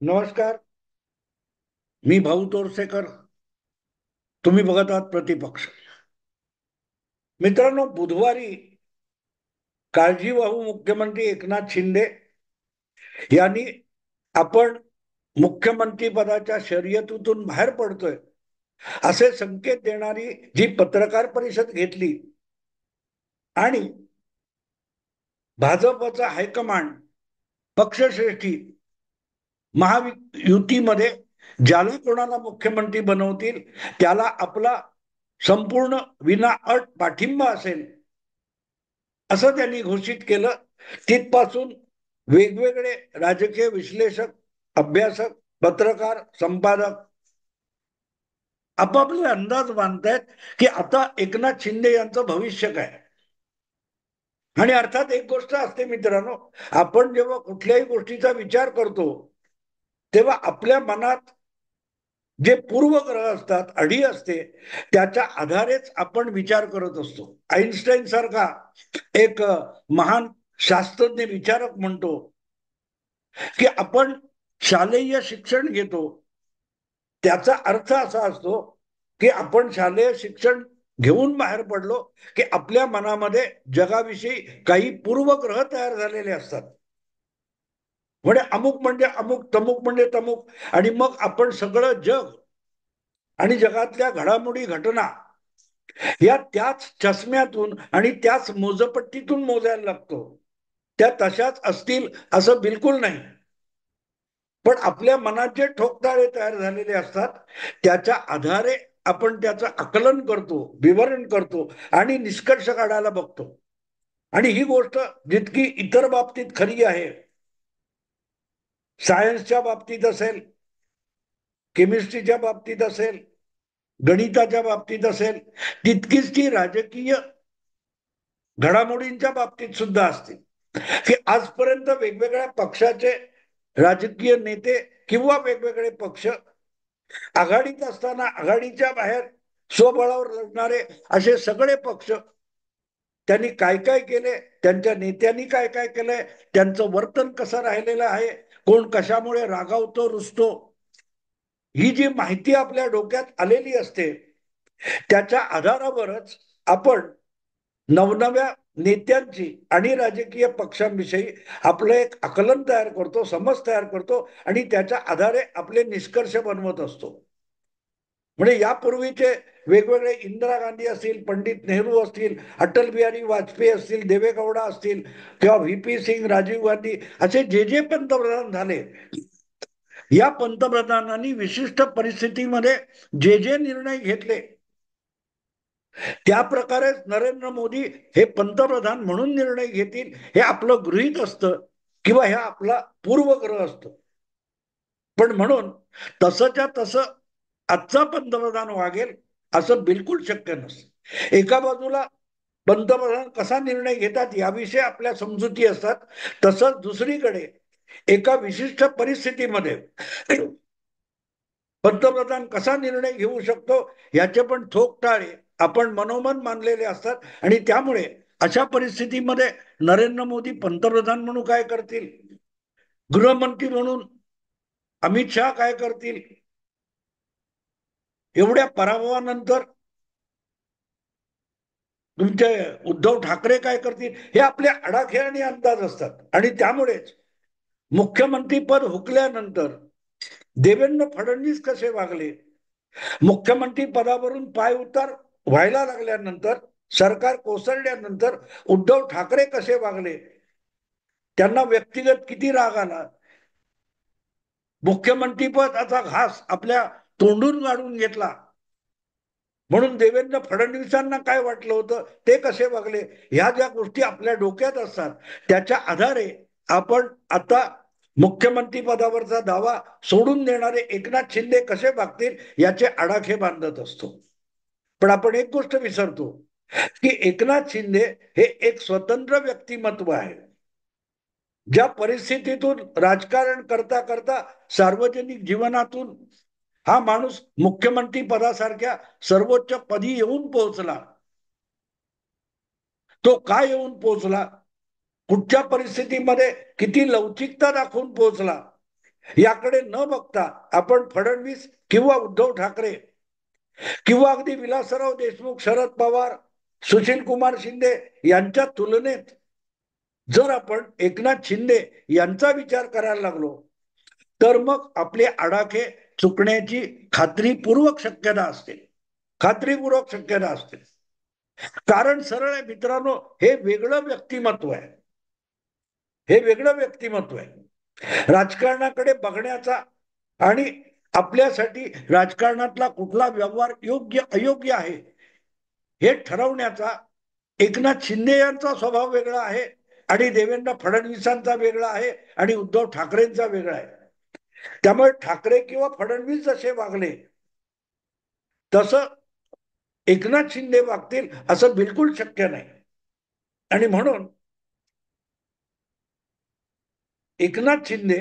नमस्कार. मी भाऊ तोरसेकर. तुम्ही बघत आहात प्रतिपक्ष. मित्रांनो, बुधवारी काळजीवाहू मुख्यमंत्री एकनाथ शिंदे यांनी आपण मुख्यमंत्री पदाच्या शर्यतीतून बाहेर पडतोय असे संकेत देणारी जी पत्रकार परिषद घेतली आणि भाजपचा हायकमांड पक्षश्रेष्ठी महायुतीमध्ये ज्याला कोणाला मुख्यमंत्री बनवतील त्याला आपला संपूर्ण विनाअट पाठिंबा असेल असं त्यांनी घोषित केलं. तिथपासून वेगवेगळे राजकीय विश्लेषक, अभ्यासक, पत्रकार, संपादक आपापले अंदाज बांधतायत की आता एकनाथ शिंदे यांचं भविष्य काय. आणि अर्थात एक गोष्ट असते मित्रांनो, आपण जेव्हा कुठल्याही गोष्टीचा विचार करतो तेव्हा आपल्या मनात जे पूर्वग्रह असतात, अढी असते, त्याच्या आधारेच आपण विचार करत असतो. आईन्स्टाईन सारखा एक महान शास्त्रज्ञ विचारक म्हणतो की आपण शालेय शिक्षण घेतो त्याचा अर्थ असा असतो की आपण शालेय शिक्षण घेऊन बाहेर पडलो की आपल्या मनामध्ये जगाविषयी काही पूर्वग्रह तयार झालेले असतात. म्हणजे अमुक म्हणजे अमुक, तमुक म्हणजे तमुक, आणि मग आपण सगळं जग आणि जगातल्या घडामोडी, घटना या त्याच चष्म्यातून आणि त्याच मोजपट्टीतून मोजायला लागतो. त्या तशाच असतील असं बिलकुल नाही. पण आपल्या मनात जे ठोकताळे तयार झालेले असतात त्याच्या आधारे आपण त्याचं आकलन करतो, विवरण करतो आणि निष्कर्ष काढायला बघतो. आणि ही गोष्ट जितकी इतर बाबतीत खरी आहे, सायन्सच्या बाबतीत असेल, केमिस्ट्रीच्या बाबतीत असेल, गणिताच्या बाबतीत असेल, तितकीच ती राजकीय घडामोडींच्या बाबतीत सुद्धा असते. की आजपर्यंत वेगवेगळ्या पक्षाचे राजकीय नेते किंवा वेगवेगळे पक्ष आघाडीत असताना आघाडीच्या बाहेर स्वबळावर लढणारे असे सगळे पक्ष त्यांनी काय काय केले, त्यांच्या नेत्यांनी काय काय केलंय, त्यांचं वर्तन कसं राहिलेलं आहे, कोण कशामुळे रागावतो, रुसतो, ही जी माहिती आपल्या डोक्यात आलेली असते त्याच्या आधारावरच आपण नवनव्या नेत्यांची आणि राजकीय पक्षांविषयी आपलं एक आकलन तयार करतो, समज तयार करतो आणि त्याच्या आधारे आपले निष्कर्ष बनवत असतो. म्हणजे यापूर्वीचे वेगवेगळे इंदिरा गांधी असतील, पंडित नेहरू असतील, अटल बिहारी वाजपेयी असतील, देवेगौडा असतील किंवा व्ही पी सिंग, राजीव गांधी, असे जे जे पंतप्रधान झाले, या पंतप्रधानांनी विशिष्ट परिस्थितीमध्ये जे जे निर्णय घेतले त्या प्रकारे नरेंद्र मोदी हे पंतप्रधान म्हणून निर्णय घेतील हे आपलं गृहीत असतं किंवा हे आपला पूर्वग्रह असतो. पण म्हणून तसंच्या तसं आजचा पंतप्रधान वागेल असं बिलकुल शक्य नसतं. एका बाजूला पंतप्रधान कसा निर्णय घेतात याविषयी आपल्या समजुती असतात, तसंच दुसरीकडे एका विशिष्ट परिस्थितीमध्ये पंतप्रधान कसा निर्णय घेऊ शकतो याचे पण ठोकताळे आपण मनोमन मानलेले असतात. आणि त्यामुळे अशा परिस्थितीमध्ये नरेंद्र मोदी पंतप्रधान म्हणून काय करतील, गृहमंत्री म्हणून अमित शहा काय करतील, एवढ्या पराभवानंतर तुमचे उद्धव ठाकरे काय करतील, हे आपले आडाखे आणि अंदाज असतात. आणि त्यामुळेच मुख्यमंत्री पद हुकल्यानंतर देवेंद्र फडणवीस कसे वागले, मुख्यमंत्री पदावरून पाय उतार व्हायला लागल्यानंतर, सरकार कोसळल्यानंतर उद्धव ठाकरे कसे वागले, त्यांना व्यक्तिगत किती राग आला, मुख्यमंत्रीपदाचा घास आपल्या तोंडून काढून घेतला म्हणून देवेंद्र फडणवीसांना काय वाटलं होतं, ते कसे वागले, ह्या ज्या गोष्टी आपल्या डोक्यात असतात त्याच्या आधारे आपण आता मुख्यमंत्री पदावरचा दावा सोडून देणारे एकनाथ शिंदे कसे वागतील याचे आडाखे बांधत असतो. पण आपण एक गोष्ट विसरतो की एकनाथ शिंदे हे एक स्वतंत्र व्यक्तिमत्व आहे. ज्या परिस्थितीतून राजकारण करता करता सार्वजनिक जीवनातून हा माणूस मुख्यमंत्री पदासारख्या सर्वोच्च पदी येऊन पोहोचला, तो काय येऊन पोहोचला, कुठच्या परिस्थितीमध्ये किती लवचिकता दाखवून पोहोचला, याकडे न बघता आपण फडणवीस किंवा उद्धव ठाकरे किंवा अगदी विलासराव देशमुख, शरद पवार, सुशील कुमार शिंदे यांच्या तुलनेत जर आपण एकनाथ शिंदे यांचा विचार करायला लागलो तर मग आपले आडाखे चुकण्याची खात्रीपूर्वक शक्यता असते. खात्रीपूर्वक शक्यता असते. कारण सरळ आहे मित्रांनो, हे वेगळं व्यक्तिमत्व आहे. हे वेगळं व्यक्तिमत्व आहे. राजकारणाकडे बघण्याचा आणि आपल्यासाठी राजकारणातला कुठला व्यवहार योग्य अयोग्य आहे हे ठरवण्याचा एकनाथ शिंदे यांचा स्वभाव वेगळा आहे आणि देवेंद्र फडणवीसांचा वेगळा आहे आणि उद्धव ठाकरेंचा वेगळा आहे. त्यामुळे ठाकरे किंवा फडणवीस जसे वागले तसं एकनाथ शिंदे वागतील असं बिलकुल शक्य नाही. आणि म्हणून एकनाथ शिंदे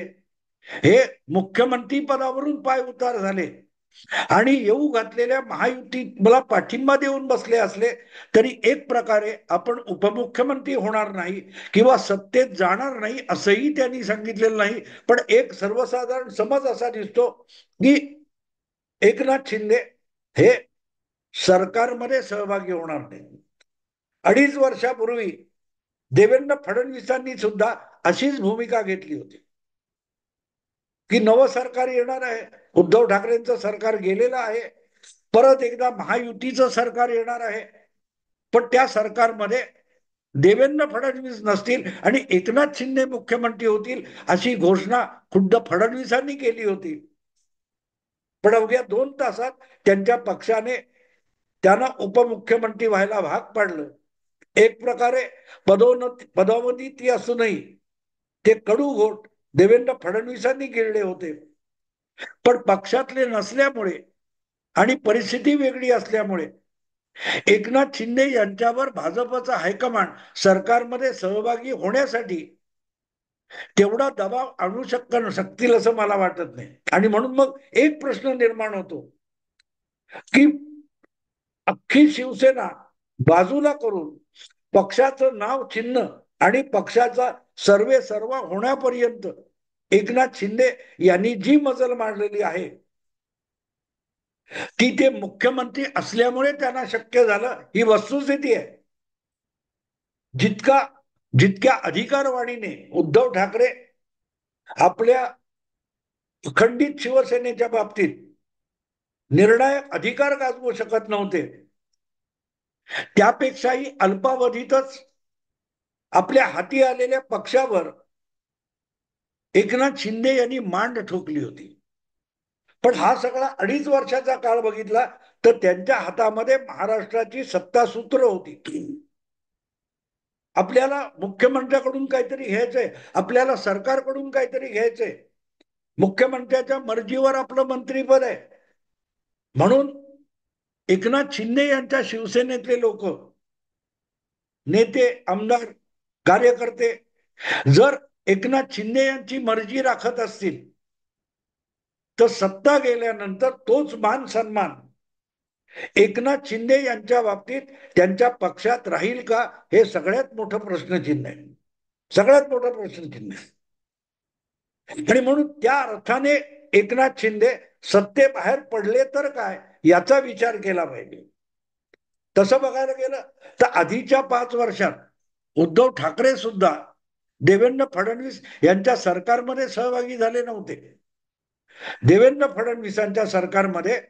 हे मुख्यमंत्री पदावरून पाय उतार झाले आणि येऊ घातलेल्या महायुतीत मला पाठिंबा देऊन बसले असले तरी एक प्रकारे आपण उपमुख्यमंत्री होणार नाही किंवा सत्तेत जाणार नाही असंही त्यांनी सांगितलेलं नाही. पण एक सर्वसाधारण समज असा दिसतो की एकनाथ शिंदे हे सरकारमध्ये सहभागी होणार नाही. 2.5 वर्षापूर्वी देवेंद्र फडणवीसांनी सुद्धा अशीच भूमिका घेतली होती की नवं सरकार येणार आहे, उद्धव ठाकरेंचं सरकार गेलेलं आहे, परत एकदा महायुतीचं सरकार येणार आहे, पण त्या सरकारमध्ये देवेंद्र फडणवीस नसतील आणि एकनाथ शिंदे मुख्यमंत्री होतील अशी घोषणा खुद्द फडणवीसांनी केली होती. पण अवघ्या 2 तासात त्यांच्या पक्षाने त्यांना उपमुख्यमंत्री व्हायला भाग पाडलं. एक प्रकारे पदोन्नती ती असूनही ते कडू घोट देवेंद्र फडणवीसांनी गिळले होते. पण पक्षातले नसल्यामुळे आणि परिस्थिती वेगळी असल्यामुळे एकनाथ शिंदे यांच्यावर भाजपचा हायकमांड सरकारमध्ये सहभागी होण्यासाठी तेवढा दबाव आणू शकतील असं मला वाटत नाही. आणि म्हणून मग एक प्रश्न निर्माण होतो की अख्खी शिवसेना बाजूला करून पक्षाचं नाव, चिन्ह आणि पक्षाचा सर्वे सर्व होण्यापर्यंत एकनाथ शिंदे यांनी जी मजल मांडलेली आहे ती ते मुख्यमंत्री असल्यामुळे त्यांना शक्य झालं ही वस्तुस्थिती आहे. जितक्या अधिकारवाणीने उद्धव ठाकरे आपल्या खंडित शिवसेनेच्या बाबतीत निर्णायक अधिकार गाजवू शकत नव्हते, त्यापेक्षाही अल्पावधीतच आपल्या हाती आलेल्या पक्षावर एकनाथ शिंदे यांनी मांड ठोकली होती. पण हा सगळा 2.5 वर्षाचा काळ बघितला तर त्यांच्या हातामध्ये महाराष्ट्राची सत्तासूत्र होती. आपल्याला मुख्यमंत्र्याकडून काहीतरी घ्यायचंय, आपल्याला सरकारकडून काहीतरी घ्यायचंय, मुख्यमंत्र्याच्या मर्जीवर आपलं मंत्रीपद आहे. म्हणून एकनाथ शिंदे यांच्या शिवसेनेतले लोक, नेते, आमदार, कार्यकर्ते जर एकनाथ शिंदे यांची मर्जी राखत असतील तर सत्ता गेल्यानंतर तोच मान सन्मान एकनाथ शिंदे यांच्या बाबतीत त्यांच्या पक्षात राहील का हे सगळ्यात मोठं प्रश्नचिन्ह आहे. सगळ्यात मोठं प्रश्नचिन्ह आहे. आणि म्हणून त्या अर्थाने एकनाथ शिंदे सत्तेबाहेर पडले तर काय याचा विचार केला पाहिजे. तसं बघायला गेलं तर आधीच्या 5 वर्षात उद्धव ठाकरे सुद्धा देवेंद्र फडणवीस यांच्या सरकारमध्ये सहभागी झाले नव्हते. देवेंद्र फडणवीसांच्या सरकारमध्ये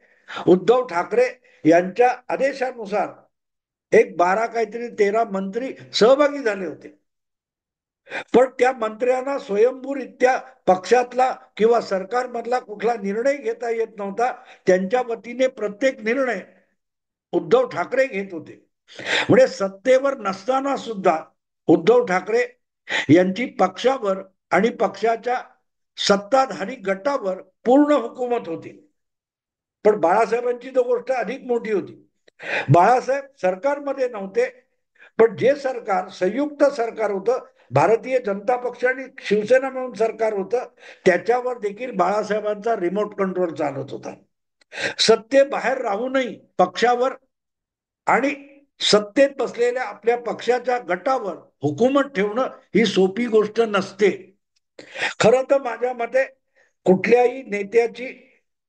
उद्धव ठाकरे यांच्या आदेशानुसार एक 12 काहीतरी 13 मंत्री सहभागी झाले होते. पण त्या मंत्र्यांना स्वयंभूरित्या पक्षातला किंवा सरकारमधला कुठला निर्णय घेता येत नव्हता. त्यांच्या वतीने प्रत्येक निर्णय उद्धव ठाकरे घेत होते. म्हणजे सत्तेवर नसताना सुद्धा उद्धव ठाकरे यांची पक्षावर आणि पक्षाच्या सत्ताधारी गटावर पूर्ण हुकूमत होती. पण बाळासाहेबांची तर गोष्ट अधिक मोठी होती. बाळासाहेब सरकारमध्ये नव्हते, पण जे सरकार संयुक्त सरकार होतं, भारतीय जनता पक्ष आणि शिवसेना मिळून सरकार होतं, त्याच्यावर देखील बाळासाहेबांचा रिमोट कंट्रोल चालत होता. सत्तेबाहेर राहूनही पक्षावर आणि सत्तेत बसलेल्या आपल्या पक्षाच्या गटावर हुकूमत ठेवणं ही सोपी गोष्ट नसते. खरं तर माझ्या मते कुठल्याही नेत्याची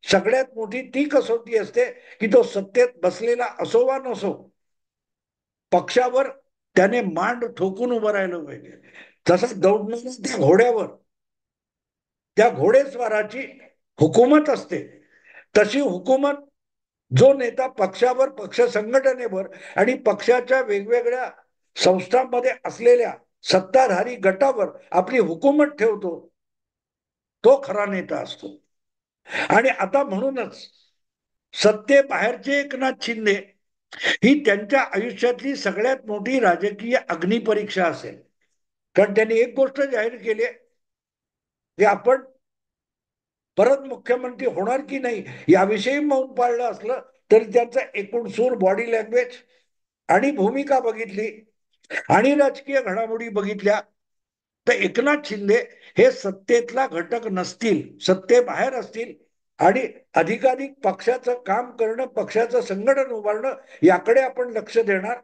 सगळ्यात मोठी ती कसोटी असते की तो सत्तेत बसलेला असो वा नसो, पक्षावर त्याने मांड ठोकून उभं राहिलं पाहिजे. तसं दौडणाऱ्या त्या घोड्यावर, त्या घोडेस्वाराची हुकूमत असते. तशी हुकूमत जो नेता पक्षावर, पक्ष संघटनेवर आणि पक्षाच्या वेगवेगळ्या संस्थांमध्ये असलेल्या सत्ताधारी गटावर आपली हुकूमत ठेवतो, तो खरा नेता असतो. आणि आता म्हणूनच सत्तेबाहेरचे एकनाथ शिंदे ही त्यांच्या आयुष्यातली सगळ्यात मोठी राजकीय अग्निपरीक्षा असेल. कारण त्यांनी एक गोष्ट जाहीर केली की आपण परत मुख्यमंत्री होणार की नाही याविषयी मौन पाळलं असलं तरी त्यांचा एकूण सूर, बॉडी लँग्वेज आणि भूमिका बघितली आणि राजकीय घडामोडी बघितल्या तर एकनाथ शिंदे हे सत्तेतला घटक नसतील, सत्तेबाहेर असतील आणि अधिकाधिक पक्षाचं काम करणं, पक्षाचं संघटन उभारणं याकडे आपण लक्ष देणार,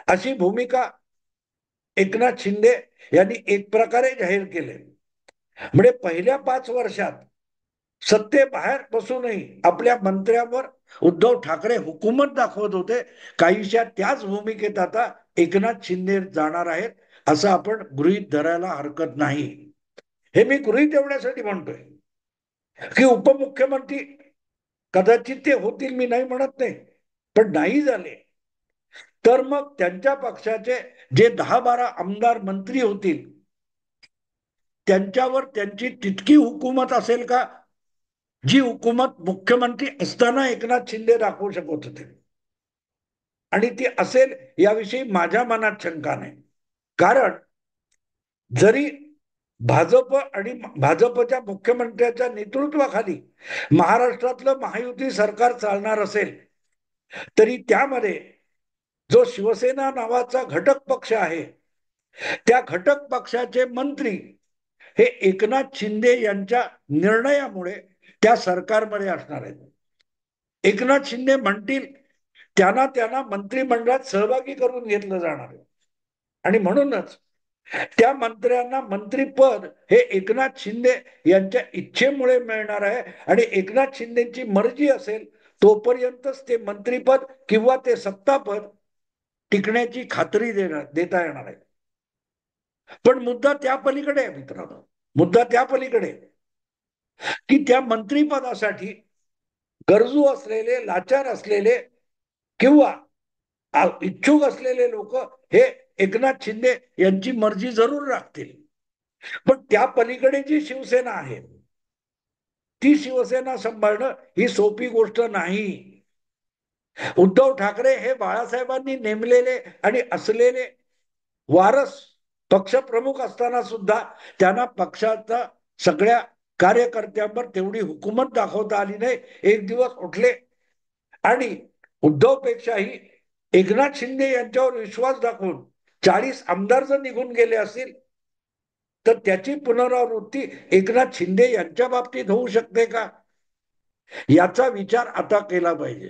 अशी भूमिका एकनाथ शिंदे यांनी एक प्रकारे जाहीर केले. म्हणजे पहिल्या 5 वर्षात सत्तेबाहेर बसूनही आपल्या मंत्र्यावर उद्धव ठाकरे हुकूमत दाखवत होते. काहीशा त्याच भूमिकेत आता एकनाथ शिंदे जाणार आहेत असं आपण गृहीत धरायला हरकत नाही. हे मी गृहीत एवढ्यासाठी म्हणतोय की उपमुख्यमंत्री कदाचित ते होतील, मी नाही म्हणत नाही, पण नाही झाले तर मग त्यांच्या पक्षाचे जे 10-12 आमदार मंत्री होतील त्यांच्यावर त्यांची तितकी हुकूमत असेल का जी हुकूमत मुख्यमंत्री असताना एकनाथ शिंदे दाखवू शकत होते. आणि ती असेल याविषयी माझ्या मनात शंका नाही. कारण जरी भाजप आणि भाजपच्या मुख्यमंत्र्याच्या नेतृत्वाखाली महाराष्ट्रातलं महायुती सरकार चालणार असेल तरी त्यामध्ये जो शिवसेना नावाचा घटक पक्ष आहे त्या घटक पक्षाचे मंत्री हे एकनाथ शिंदे यांच्या निर्णयामुळे त्या सरकारमध्ये असणार आहेत. एकनाथ शिंदे म्हणतील त्यांना त्यांना मंत्रिमंडळात सहभागी करून घेतलं जाणार आहे आणि म्हणूनच त्या मंत्र्यांना मंत्रीपद हे एकनाथ शिंदे यांच्या इच्छेमुळे मिळणार आहे आणि एकनाथ शिंदेची मर्जी असेल तोपर्यंतच ते मंत्रीपद किंवा ते सत्तापद टिकण्याची खात्री देता येणार आहे. पण मुद्दा त्या पलीकडे आहे मित्रांनो, मुद्दा त्या पलीकडे की त्या मंत्रीपदासाठी गरजू असलेले, लाचार असलेले किंवा इच्छुक असलेले लोक हे एकनाथ शिंदे यांची मर्जी जरूर राखतील. पण त्या पलीकडे जी शिवसेना आहे ती शिवसेना सांभाळणं ही सोपी गोष्ट नाही. उद्धव ठाकरे हे बाळासाहेबांनी नेमलेले आणि असलेले वारस, पक्षप्रमुख असताना सुद्धा त्यांना पक्षाचा सगळ्या कार्यकर्त्यांवर तेवढी हुकूमत दाखवता आली नाही. एक दिवस उठले आणि उद्धवपेक्षाही एकनाथ शिंदे यांच्यावर विश्वास दाखवून 40 आमदार जर निघून गेले असतील तर त्याची पुनरावृत्ती एकनाथ शिंदे यांच्या बाबतीत होऊ शकते का याचा विचार आता केला पाहिजे.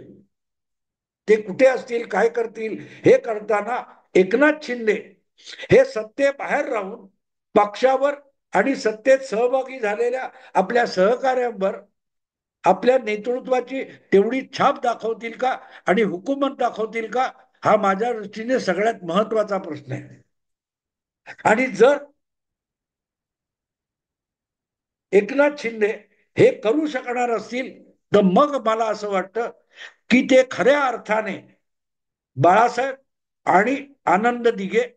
ते कुठे असतील, काय करतील हे करताना एकनाथ शिंदे हे सत्तेबाहेर राहून पक्षावर आणि सत्तेत सहभागी झालेल्या आपल्या सहकार्यांवर आपल्या नेतृत्वाची तेवढी छाप दाखवतील का आणि हुकूमत दाखवतील का हा माझ्या दृष्टीने सगळ्यात महत्वाचा प्रश्न आहे. आणि जर एकनाथ शिंदे हे करू शकणार असतील तर मग मला असं वाटतं की ते खऱ्या अर्थाने बाळासाहेब आणि आनंद दिघे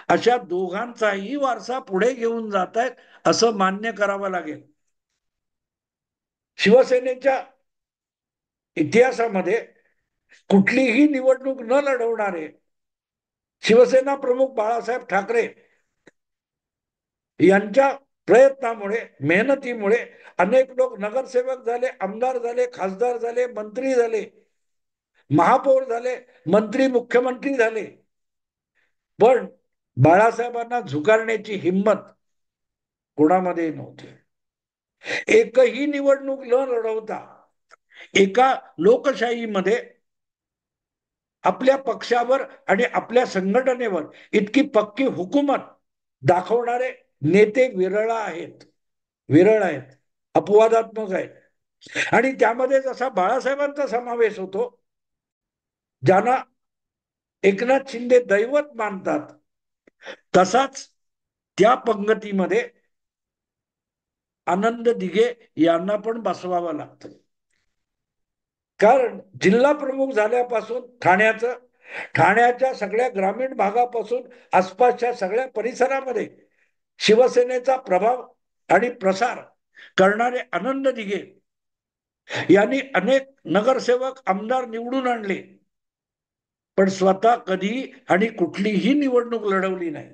अशा दोघांचाही वारसा पुढे घेऊन जात आहेत असं मान्य करावं लागेल. शिवसेनेच्या इतिहासामध्ये कुठलीही निवडणूक न लढवणारे शिवसेना प्रमुख बाळासाहेब ठाकरे यांच्या प्रयत्नामुळे, मेहनतीमुळे अनेक लोक नगरसेवक झाले, आमदार झाले, खासदार झाले, मंत्री झाले, महापौर झाले, मंत्री, मुख्यमंत्री झाले. पण बाळासाहेबांना झुगारण्याची हिंमत कोणामध्ये नव्हती. एकही निवडणूक न लढवता एका लोकशाहीमध्ये आपल्या पक्षावर आणि आपल्या संघटनेवर इतकी पक्की हुकूमत दाखवणारे नेते विरळ आहेत, विरळ आहेत. अपवादात्मक आहे. आणि त्यामध्ये जसा बाळासाहेबांचा समावेश होतो, ज्यांना एकनाथ शिंदे दैवत मानतात, तसाच त्या पंगतीमध्ये आनंद दिघे यांना पण बसवावं लागतं. कारण जिल्हा प्रमुख झाल्यापासून ठाण्याच्या सगळ्या ग्रामीण भागापासून आसपासच्या सगळ्या परिसरामध्ये शिवसेनेचा प्रभाव आणि प्रसार करणारे आनंद दिघे यांनी अनेक नगरसेवक आमदार निवडून आणले, पण स्वतः कधी आणि कुठलीही निवडणूक लढवली नाही.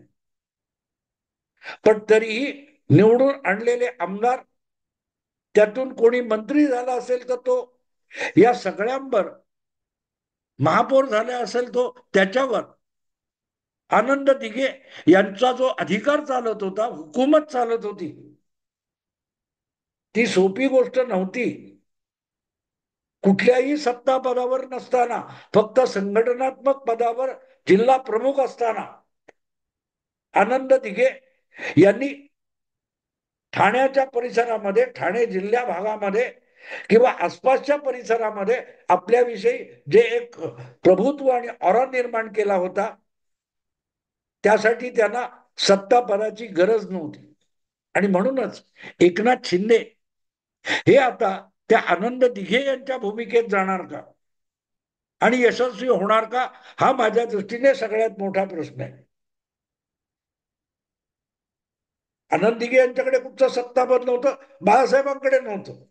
पण तरीही निवडून आणलेले आमदार, त्यातून कोणी मंत्री झाला असेल तर तो, या सगळ्यांवर महापौर झाला असेल तो त्याच्यावर, आनंद दिघे यांचा जो अधिकार चालत होता, हुकूमत चालत होती, ती सोपी गोष्ट नव्हती. कुठल्याही सत्ता पदावर नसताना, फक्त संघटनात्मक पदावर जिल्हा प्रमुख असताना आनंद दिघे यांनी ठाण्याच्या परिसरामध्ये, ठाणे जिल्ह्या भागामध्ये किंवा आसपासच्या परिसरामध्ये आपल्याविषयी जे एक प्रभुत्व आणि ऑरा निर्माण केला होता, त्यासाठी त्यांना सत्ता पदाची गरज नव्हती. आणि म्हणूनच एकनाथ शिंदे हे आता त्या आनंद दिघे यांच्या भूमिकेत जाणार का आणि यशस्वी होणार का, हा माझ्या दृष्टीने सगळ्यात मोठा प्रश्न आहे. आनंद दिघे यांच्याकडे कुठचं सत्तापद नव्हतं, बाळासाहेबांकडे नव्हतं,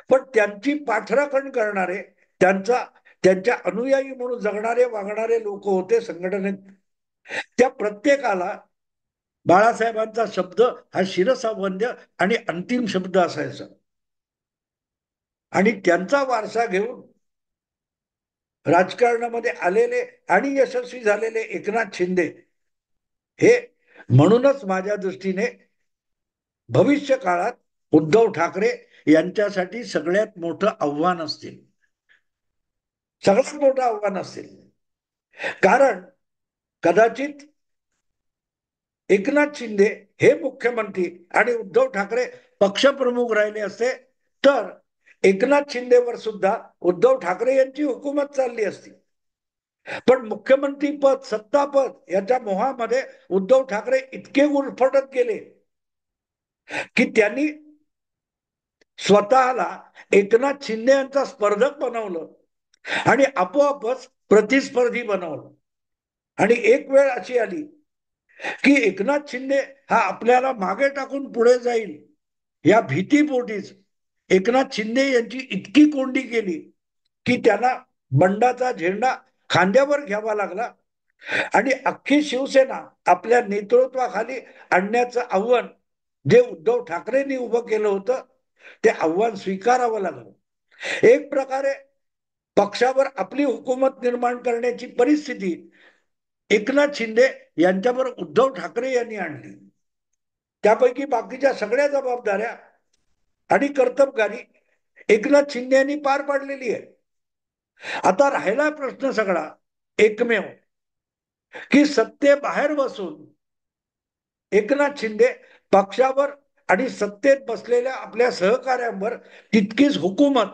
पण त्यांची पाठराखण करणारे, त्यांच्या अनुयायी म्हणून जगणारे वागणारे लोक होते संघटनेत. त्या प्रत्येकाला बाळासाहेबांचा शब्द हा शिरसावंद्य आणि अंतिम शब्द असायचा. आणि त्यांचा वारसा घेऊन राजकारणामध्ये आलेले आणि यशस्वी झालेले एकनाथ शिंदे हे, म्हणूनच माझ्या दृष्टीने भविष्य काळात उद्धव ठाकरे यांच्यासाठी सगळ्यात मोठं आव्हान असतील, सगळ्यात मोठं आव्हान असेल. कारण कदाचित एकनाथ शिंदे हे मुख्यमंत्री आणि उद्धव ठाकरे पक्षप्रमुख राहिले असते, तर एकनाथ शिंदेवर सुद्धा उद्धव ठाकरे यांची हुकूमत चालली असती. पण मुख्यमंत्री पद, सत्तापद याच्या मोहामध्ये उद्धव ठाकरे इतके गुरफटत गेले की त्यांनी स्वतःला एकनाथ शिंदे यांचा स्पर्धक बनवलं आणि आपोआपच प्रतिस्पर्धी बनवलं. आणि एक वेळ अशी आली की एकनाथ शिंदे हा आपल्याला मागे टाकून पुढे जाईल, या भीतीपोटीच एकनाथ शिंदे यांची इतकी कोंडी केली की त्यांना बंडाचा झेंडा खांद्यावर घ्यावा लागला आणि अख्खी शिवसेना आपल्या नेतृत्वाखाली आणण्याचं आव्हान जे उद्धव ठाकरेंनी उभं केलं होतं, ते आव्हान स्वीकारावं लागलं. एक प्रकारे पक्षावर आपली हुकूमत निर्माण करण्याची परिस्थिती एकनाथ शिंदे यांच्यावर उद्धव ठाकरे यांनी आणली. त्यापैकी बाकीच्या सगळ्या जबाबदाऱ्या आणि कर्तबगारी एकनाथ शिंदे यांनी पार पाडलेली आहे. आता राहिला प्रश्न सगळा एकमेव, की सत्तेबाहेर बसून एकनाथ शिंदे पक्षावर आणि सत्तेत बसलेल्या आपल्या सहकाऱ्यांवर तितकीच हुकूमत,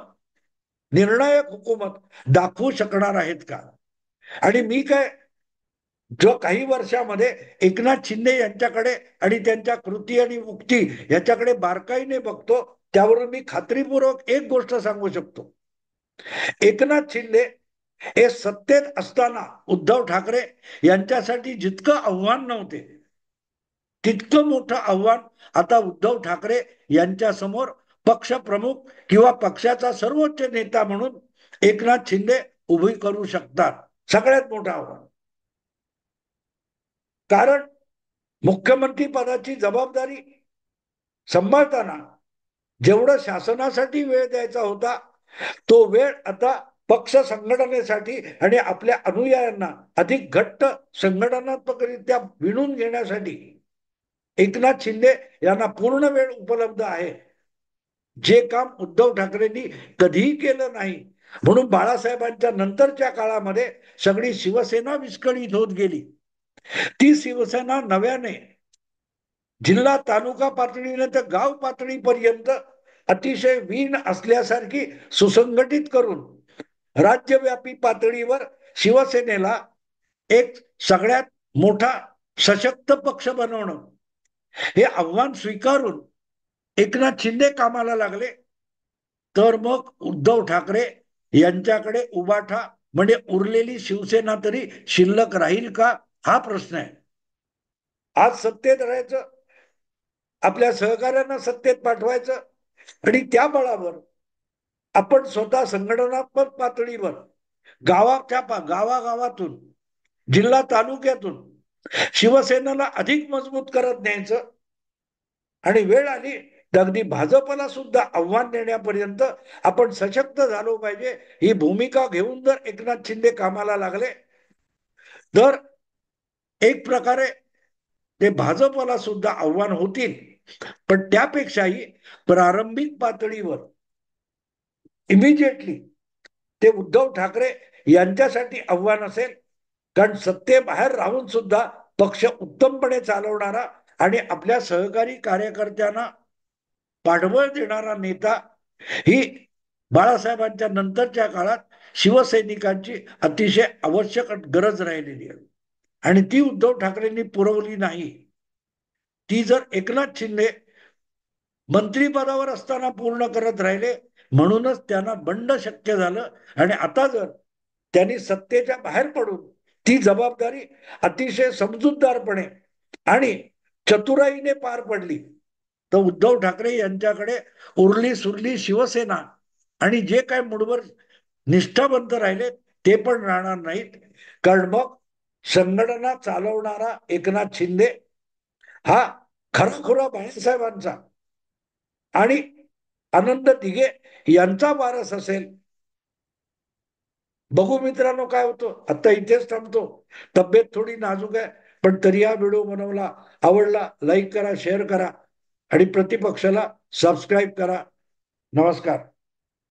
निर्णायक हुकूमत दाखवू शकणार आहेत का. आणि मी काय, जो काही वर्षामध्ये एकनाथ शिंदे यांच्याकडे आणि त्यांच्या कृती आणि उक्ती याच्याकडे बारकाईने बघतो, त्यावरून मी खात्रीपूर्वक एक गोष्ट सांगू शकतो, एकनाथ शिंदे हे सत्तेत असताना उद्धव ठाकरे यांच्यासाठी जितकं आव्हान नव्हते, तितकं मोठं आव्हान आता उद्धव ठाकरे यांच्या समोर पक्षप्रमुख किंवा पक्षाचा सर्वोच्च नेता म्हणून एकनाथ शिंदे उभी करू शकतात. सगळ्यात मोठं आव्हान. कारण मुख्यमंत्री पदाची जबाबदारी सांभाळताना जेवढं शासनासाठी वेळ द्यायचा होता, तो वेळ आता पक्ष संघटनेसाठी आणि आपल्या अनुयायांना अधिक घट्ट संघटनात्मकरित्या विणून घेण्यासाठी एकनाथ शिंदे यांना पूर्ण वेळ उपलब्ध आहे, जे काम उद्धव ठाकरेंनी कधीही केलं नाही. म्हणून बाळासाहेबांच्या नंतरच्या काळामध्ये सगळी शिवसेना विस्कळीत होत गेली. ती शिवसेना नव्याने जिल्हा तालुका पातळीने तर गाव पातळीपर्यंत अतिशय वीण असल्यासारखी सुसंघटित करून राज्यव्यापी पातळीवर शिवसेनेला एक सगळ्यात मोठा सशक्त पक्ष बनवणं हे आव्हान स्वीकारून एकनाथ शिंदे कामाला लागले, तर मग उद्धव ठाकरे यांच्याकडे उभाठा म्हणजे उरलेली शिवसेना तरी शिल्लक राहील का, हा प्रश्न आहे. आज सत्तेत राहायचं, आपल्या सहकार्यांना सत्तेत पाठवायचं आणि त्या बळावर आपण स्वतः संघटनात्मक पातळीवर गावागावातून, जिल्हा तालुक्यातून शिवसेनेला अधिक मजबूत करत न्यायचं आणि वेळ आली तर अगदी भाजपला सुद्धा आव्हान देण्यापर्यंत आपण सशक्त झालो पाहिजे. ही भूमिका घेऊन जर एकनाथ शिंदे कामाला लागले तर एक प्रकारे ते भाजपला सुद्धा आव्हान होतील. पण त्यापेक्षाही प्रारंभिक पातळीवर इमिजिएटली ते उद्धव ठाकरे यांच्यासाठी आव्हान असेल, कारण सत्तेबाहेर राहून सुद्धा पक्ष उत्तमपणे चालवणारा आणि आपल्या सहकारी कार्यकर्त्यांना पाठबळ देणारा नेता ही बाळासाहेबांच्या नंतरच्या काळात शिवसैनिकांची अतिशय आवश्यक गरज राहिलेली आहे आणि ती उद्धव ठाकरेंनी पुरवली नाही. ती जर एकनाथ शिंदे मंत्रीपदावर असताना पूर्ण करत राहिले, म्हणूनच त्यांना बंड शक्य झालं. आणि आता जर त्यांनी सत्तेच्या बाहेर पडून ती जबाबदारी अतिशय समजूतदारपणे आणि चतुराईने पार पडली तर उद्धव ठाकरे यांच्याकडे उरली सुरली शिवसेना आणि जे काय मुठभर निष्ठावंत राहिले ते पण राहणार नाहीत. कारण मग संघटना चालवणारा एकनाथ शिंदे हा खराखुरा बाळासाहेबांचा आणि आनंद दिघे यांचा वारस असेल. बघू मित्रांनो काय होतं. आता इथेच थांबतो. तब्येत थोडी नाजूक आहे, पण तरी हा व्हिडिओ बनवला, आवडला, लाईक करा, शेअर करा आणि प्रतिपक्षाला सबस्क्राईब करा. नमस्कार.